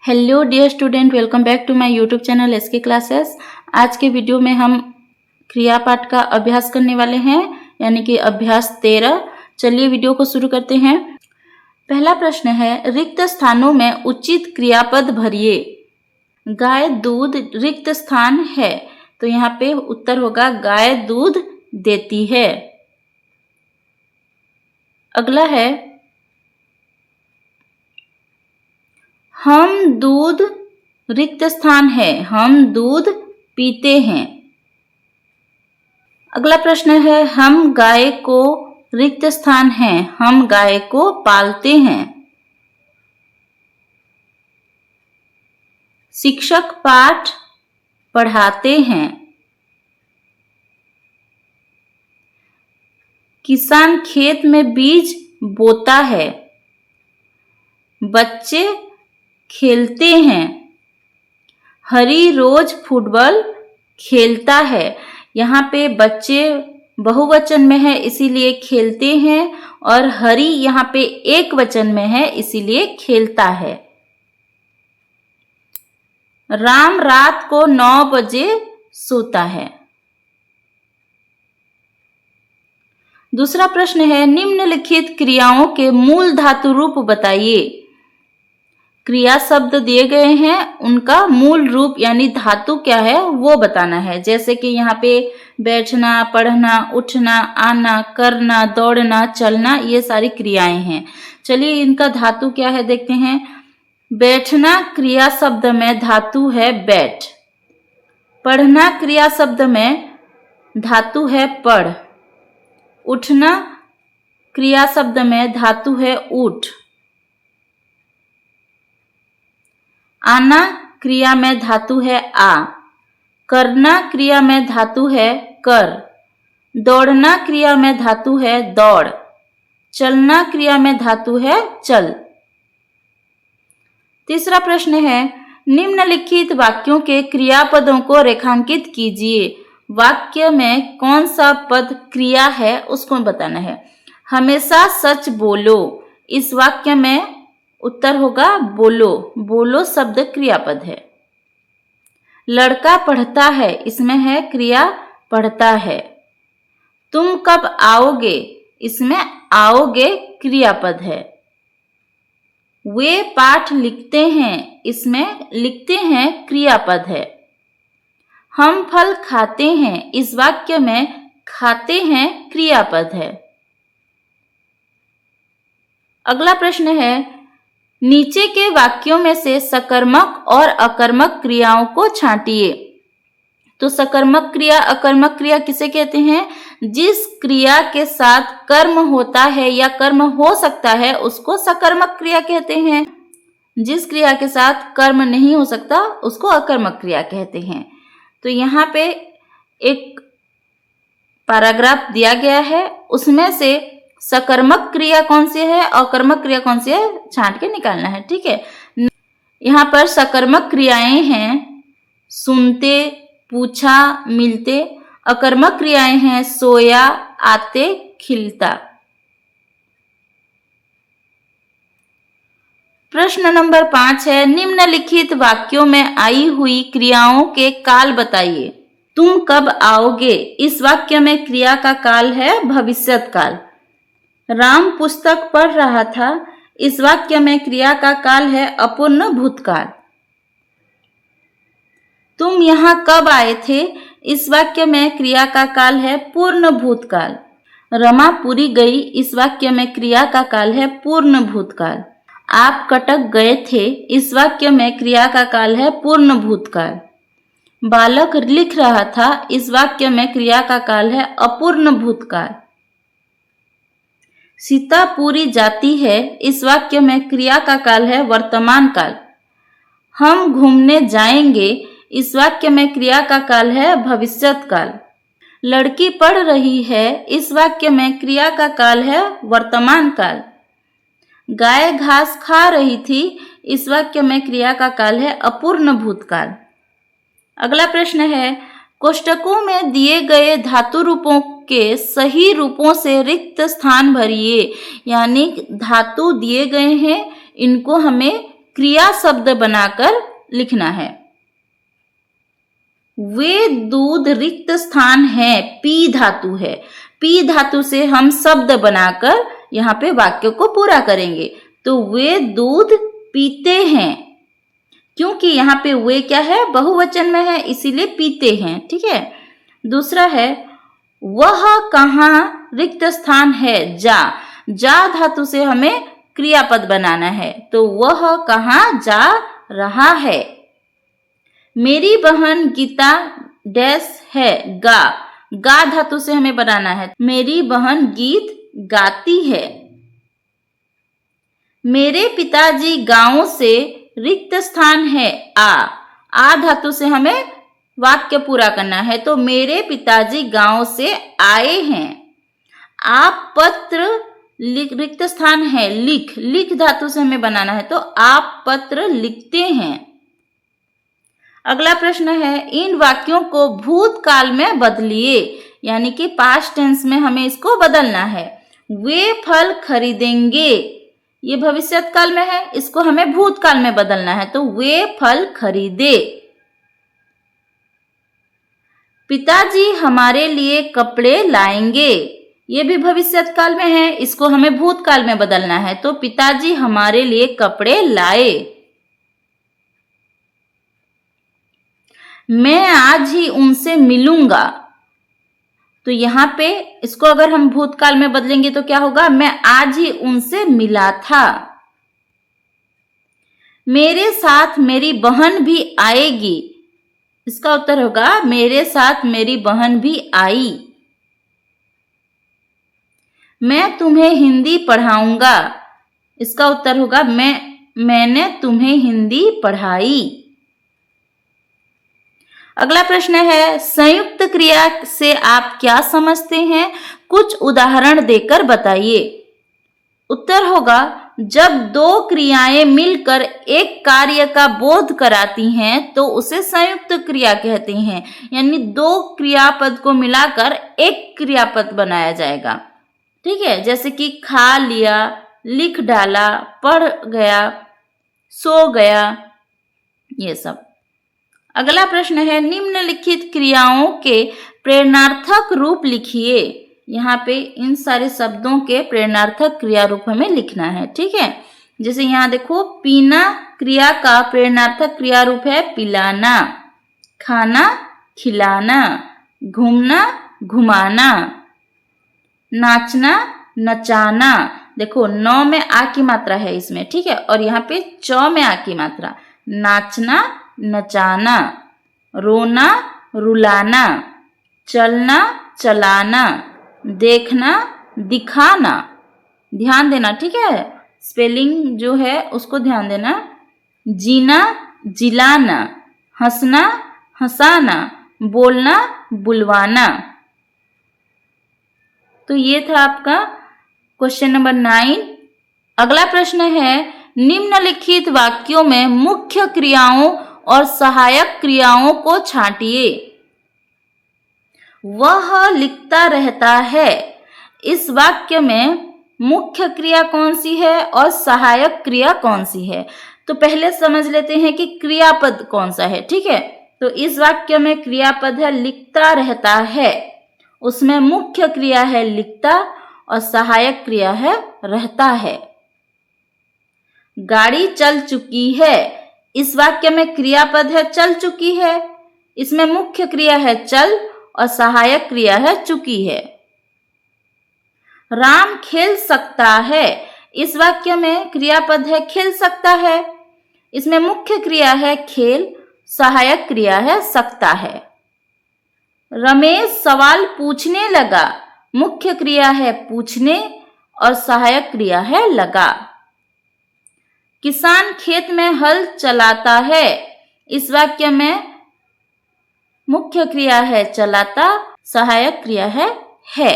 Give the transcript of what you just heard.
Hello dear student, welcome back to my YouTube channel SK classes. आज के video में हम क्रियापाठ का अभ्यास करने वाले हैं, यानी कि अभ्यास 13। चलिए वीडियो को शुरू करते हैं। पहला प्रश्न है, रिक्त स्थानों में उचित क्रियापद भरिए। गाय दूध रिक्त स्थान है, तो यहाँ पे उत्तर होगा गाय दूध देती है। अगला है, हम दूध रिक्त स्थान है, हम दूध पीते हैं। अगला प्रश्न है, हम गाय को रिक्त स्थान है, हम गाय को पालते हैं। शिक्षक पाठ पढ़ाते हैं। किसान खेत में बीज बोता है। बच्चे खेलते हैं। हरी रोज फुटबॉल खेलता है। यहाँ पे बच्चे बहुवचन में है इसीलिए खेलते हैं, और हरी यहाँ पे एक वचन में है इसीलिए खेलता है। राम रात को 9 बजे सोता है। दूसरा प्रश्न है, निम्नलिखित क्रियाओं के मूल धातु रूप बताइए। क्रिया शब्द दिए गए हैं, उनका मूल रूप यानी धातु क्या है वो बताना है। जैसे कि यहाँ पे बैठना, पढ़ना, उठना, आना, करना, दौड़ना, चलना, ये सारी क्रियाएं हैं। चलिए इनका धातु क्या है देखते हैं। बैठना क्रिया शब्द में धातु है बैठ। पढ़ना क्रिया शब्द में धातु है पढ़। उठना क्रिया शब्द में धातु है उठ। आना क्रिया में धातु है आ। करना क्रिया में धातु है कर। दौड़ना क्रिया में धातु है दौड़। चलना क्रिया में धातु है चल। तीसरा प्रश्न है, निम्नलिखित वाक्यों के क्रियापदों को रेखांकित कीजिए। वाक्य में कौन सा पद क्रिया है उसको बताना है। हमेशा सच बोलो, इस वाक्य में उत्तर होगा बोलो। बोलो शब्द क्रियापद है। लड़का पढ़ता है, इसमें है क्रिया पढ़ता है। तुम कब आओगे, इसमें आओगे क्रियापद है। वे पाठ लिखते हैं, इसमें लिखते हैं क्रियापद है। हम फल खाते हैं, इस वाक्य में खाते हैं क्रियापद है। अगला प्रश्न है, नीचे के वाक्यों में से सकर्मक और अकर्मक क्रियाओं को छांटिए। तो सकर्मक क्रिया, अकर्मक क्रिया किसे कहते हैं? जिस क्रिया के साथ कर्म होता है या कर्म हो सकता है उसको सकर्मक क्रिया कहते हैं। जिस क्रिया के साथ कर्म नहीं हो सकता उसको अकर्मक क्रिया कहते हैं। तो यहाँ पे एक पैराग्राफ दिया गया है, उसमें से सकर्मक क्रिया कौन सी है, अकर्मक क्रिया कौन सी है, छांट के निकालना है। ठीक है, यहाँ पर सकर्मक क्रियाएं हैं सुनते, पूछा, मिलते। अकर्मक क्रियाएं हैं सोया, आते, खिलता। प्रश्न नंबर 5 है, निम्नलिखित वाक्यों में आई हुई क्रियाओं के काल बताइए। तुम कब आओगे, इस वाक्य में क्रिया का काल है भविष्यत काल। राम पुस्तक पढ़ रहा था, इस वाक्य में क्रिया का काल है अपूर्ण भूतकाल। तुम यहाँ कब आए थे, इस वाक्य में क्रिया का काल है पूर्ण भूतकाल। रमा पूरी गई, इस वाक्य में क्रिया का काल है पूर्ण भूतकाल। आप कटक गए थे, इस वाक्य में क्रिया का काल है पूर्ण भूतकाल। बालक लिख रहा था, इस वाक्य में क्रिया का काल है अपूर्ण भूतकाल। सीता पूरी जाती है, इस वाक्य में क्रिया का काल है वर्तमान काल। हम घूमने जाएंगे, इस वाक्य में क्रिया का काल है भविष्यत काल। लड़की पढ़ रही है, इस वाक्य में क्रिया का काल है वर्तमान काल। गाय घास खा रही थी, इस वाक्य में क्रिया का काल है अपूर्ण भूतकाल। अगला प्रश्न है, कोष्टकों में दिए गए धातु रूपों के सही रूपों से रिक्त स्थान भरिए। यानी धातु दिए गए हैं, इनको हमें क्रिया शब्द बनाकर लिखना है। वे दूध रिक्त स्थान है, पी धातु है। पी धातु से हम शब्द बनाकर यहाँ पे वाक्य को पूरा करेंगे। तो वे दूध पीते हैं, क्योंकि यहाँ पे वे क्या है, बहुवचन में है, इसीलिए पीते हैं। ठीक है। दूसरा है वह कहाँ रिक्त स्थान है, जा। जा धातु से हमें क्रियापद बनाना है। तो वह कहाँ जा रहा है। मेरी बहन गीता डैश है, गा। गा धातु से हमें बनाना है। मेरी बहन गीत गाती है। मेरे पिताजी गांव से रिक्त स्थान है, आ धातु से हमें वाक्य पूरा करना है। तो मेरे पिताजी गांव से आए हैं। आप पत्र रिक्त स्थान है, लिख धातु से हमें बनाना है। तो आप पत्र लिखते हैं। अगला प्रश्न है इन वाक्यों को भूतकाल में बदलिए, यानी कि पास्ट टेंस में हमें इसको बदलना है। वे फल खरीदेंगे, ये भविष्यत काल में है, इसको हमें भूतकाल में बदलना है। तो वे फल खरीदे। पिताजी हमारे लिए कपड़े लाएंगे, ये भी भविष्यत काल में है, इसको हमें भूतकाल में बदलना है। तो पिताजी हमारे लिए कपड़े लाए। मैं आज ही उनसे मिलूंगा, तो यहाँ पे इसको अगर हम भूतकाल में बदलेंगे तो क्या होगा, मैं आज ही उनसे मिला था। मेरे साथ मेरी बहन भी आएगी, इसका उत्तर होगा मेरे साथ मेरी बहन भी आई। मैं तुम्हें हिंदी पढ़ाऊंगा, इसका उत्तर होगा मैंने तुम्हें हिंदी पढ़ाई। अगला प्रश्न है संयुक्त क्रिया से आप क्या समझते हैं, कुछ उदाहरण देकर बताइए। उत्तर होगा जब दो क्रियाएं मिलकर एक कार्य का बोध कराती हैं तो उसे संयुक्त क्रिया कहते हैं। यानी दो क्रियापद को मिलाकर एक क्रियापद बनाया जाएगा। ठीक है, जैसे कि खा लिया, लिख डाला, पढ़ गया, सो गया, ये सब। अगला प्रश्न है निम्नलिखित क्रियाओं के प्रेरणार्थक रूप लिखिए। यहाँ पे इन सारे शब्दों के प्रेरणार्थक क्रिया रूप हमें लिखना है। ठीक है, जैसे यहाँ देखो पीना क्रिया का प्रेरणार्थक क्रिया रूप है पिलाना, खाना खिलाना, घूमना घुमाना, नाचना नचाना। देखो नौ में आ की मात्रा है इसमें, ठीक है, और यहाँ पे चौ में आ की मात्रा। नाचना नचाना, रोना रुलाना, चलना चलाना, देखना दिखाना। ध्यान देना, ठीक है, स्पेलिंग जो है उसको ध्यान देना। जीना जिलाना, हंसना हंसाना, बोलना बुलवाना। तो ये था आपका क्वेश्चन नंबर 9। अगला प्रश्न है निम्नलिखित वाक्यों में मुख्य क्रियाओं और सहायक क्रियाओं को छांटिए। वह लिखता रहता है, इस वाक्य में मुख्य क्रिया कौन सी है और सहायक क्रिया कौन सी है। तो पहले समझ लेते हैं कि क्रियापद कौन सा है। ठीक है, तो इस वाक्य में क्रियापद है लिखता रहता है, उसमें मुख्य क्रिया है लिखता और सहायक क्रिया है रहता है। गाड़ी चल चुकी है, इस वाक्य में क्रियापद है चल चुकी है, इसमें मुख्य क्रिया है चल और सहायक क्रिया है चुकी है। राम खेल सकता है, इस वाक्य में क्रियापद है खेल सकता है, इसमें मुख्य क्रिया है खेल, सहायक क्रिया है सकता है। रमेश सवाल पूछने लगा, मुख्य क्रिया है पूछने और सहायक क्रिया है लगा। किसान खेत में हल चलाता है, इस वाक्य में मुख्य क्रिया है चलाता, सहायक क्रिया है।